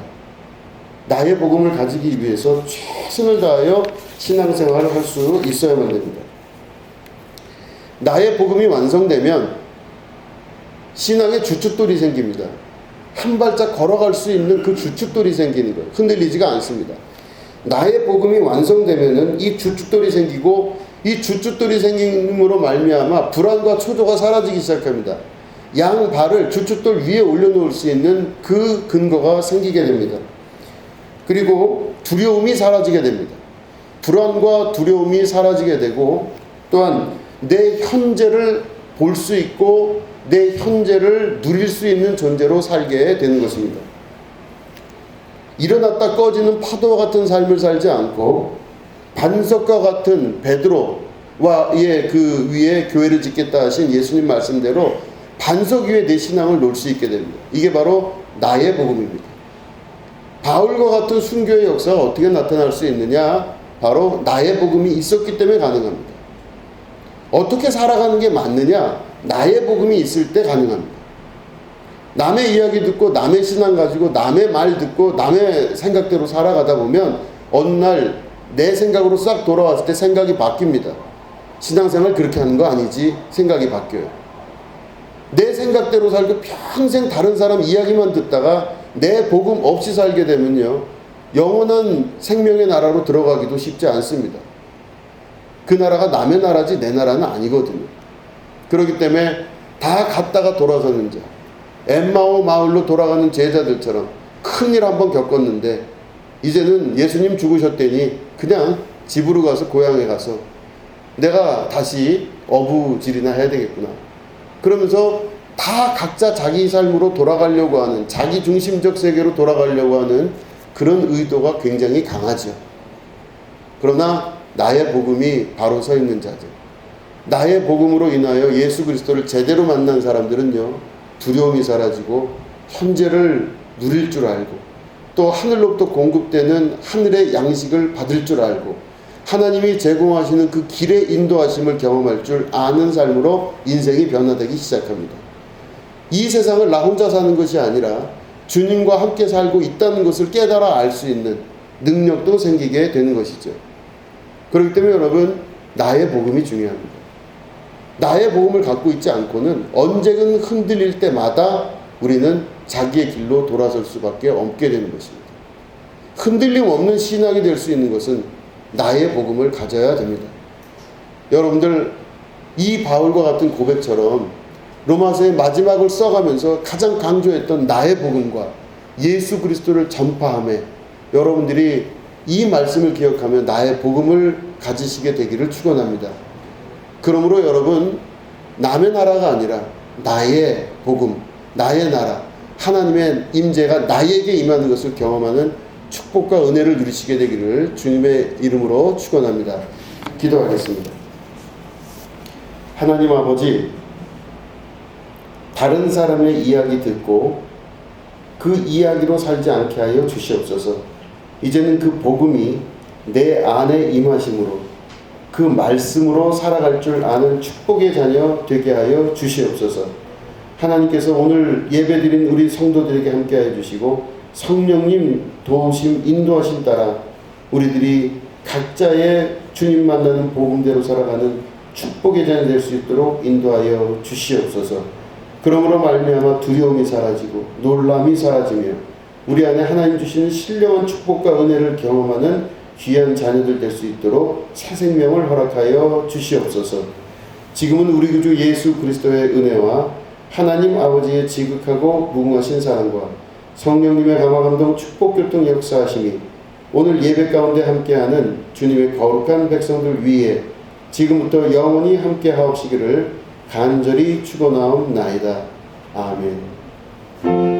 나의 복음을 가지기 위해서 최선을 다하여 신앙생활을 할 수 있어야만 됩니다. 나의 복음이 완성되면 신앙의 주춧돌이 생깁니다. 한 발짝 걸어갈 수 있는 그 주춧돌이 생기는 거예요. 흔들리지가 않습니다. 나의 복음이 완성되면은 이 주춧돌이 생기고 이 주춧돌이 생김으로 말미암아 불안과 초조가 사라지기 시작합니다. 양 발을 주춧돌 위에 올려놓을 수 있는 그 근거가 생기게 됩니다. 그리고 두려움이 사라지게 됩니다. 불안과 두려움이 사라지게 되고 또한 내 현재를 볼 수 있고 내 현재를 누릴 수 있는 존재로 살게 되는 것입니다. 일어났다 꺼지는 파도와 같은 삶을 살지 않고 반석과 같은 베드로와의 그 위에 교회를 짓겠다 하신 예수님 말씀대로 반석 위에 내 신앙을 놓을 수 있게 됩니다. 이게 바로 나의 복음입니다. 바울과 같은 순교의 역사가 어떻게 나타날 수 있느냐? 바로 나의 복음이 있었기 때문에 가능합니다. 어떻게 살아가는 게 맞느냐? 나의 복음이 있을 때 가능합니다. 남의 이야기 듣고 남의 신앙 가지고 남의 말 듣고 남의 생각대로 살아가다 보면 어느 날 내 생각으로 싹 돌아왔을 때 생각이 바뀝니다. 신앙생활 그렇게 하는 거 아니지? 생각이 바뀌어요. 내 생각대로 살고 평생 다른 사람 이야기만 듣다가 내 복음 없이 살게 되면요, 영원한 생명의 나라로 들어가기도 쉽지 않습니다. 그 나라가 남의 나라지 내 나라는 아니거든요. 그렇기 때문에 다 갔다가 돌아서는 자, 엠마오 마을로 돌아가는 제자들처럼 큰일 한번 겪었는데 이제는 예수님 죽으셨더니 그냥 집으로 가서 고향에 가서 내가 다시 어부질이나 해야 되겠구나. 그러면서 다 각자 자기 삶으로 돌아가려고 하는, 자기 중심적 세계로 돌아가려고 하는 그런 의도가 굉장히 강하죠. 그러나 나의 복음이 바로 서 있는 자들, 나의 복음으로 인하여 예수 그리스도를 제대로 만난 사람들은요, 두려움이 사라지고 현재를 누릴 줄 알고 또 하늘로부터 공급되는 하늘의 양식을 받을 줄 알고 하나님이 제공하시는 그 길의 인도하심을 경험할 줄 아는 삶으로 인생이 변화되기 시작합니다. 이 세상을 나 혼자 사는 것이 아니라 주님과 함께 살고 있다는 것을 깨달아 알 수 있는 능력도 생기게 되는 것이죠. 그렇기 때문에 여러분, 나의 복음이 중요합니다. 나의 복음을 갖고 있지 않고는 언제든 흔들릴 때마다 우리는 자기의 길로 돌아설 수밖에 없게 되는 것입니다. 흔들림 없는 신앙이 될 수 있는 것은 나의 복음을 가져야 됩니다. 여러분들, 이 바울과 같은 고백처럼 로마서의 마지막을 써가면서 가장 강조했던 나의 복음과 예수 그리스도를 전파함에 여러분들이 이 말씀을 기억하며 나의 복음을 가지시게 되기를 축원합니다. 그러므로 여러분, 남의 나라가 아니라 나의 복음, 나의 나라, 하나님의 임재가 나에게 임하는 것을 경험하는 축복과 은혜를 누리시게 되기를 주님의 이름으로 축원합니다. 기도하겠습니다. 하나님 아버지, 다른 사람의 이야기 듣고 그 이야기로 살지 않게 하여 주시옵소서. 이제는 그 복음이 내 안에 임하심으로 그 말씀으로 살아갈 줄 아는 축복의 자녀 되게 하여 주시옵소서. 하나님께서 오늘 예배드린 우리 성도들에게 함께하여 주시고 성령님 도우심 인도하심 따라 우리들이 각자의 주님 만나는 복음대로 살아가는 축복의 자녀 될 수 있도록 인도하여 주시옵소서. 그러므로 말미암아 두려움이 사라지고 놀람이 사라지며 우리 안에 하나님 주시는 신령한 축복과 은혜를 경험하는 귀한 자녀들 될 수 있도록 새 생명을 허락하여 주시옵소서. 지금은 우리 구주 예수 그리스도의 은혜와 하나님 아버지의 지극하고 무궁하신 사랑과 성령님의 감화감동 축복교통 역사하심이 오늘 예배 가운데 함께하는 주님의 거룩한 백성들 위에 지금부터 영원히 함께하옵시기를 간절히 축원하옵나이다. 아멘.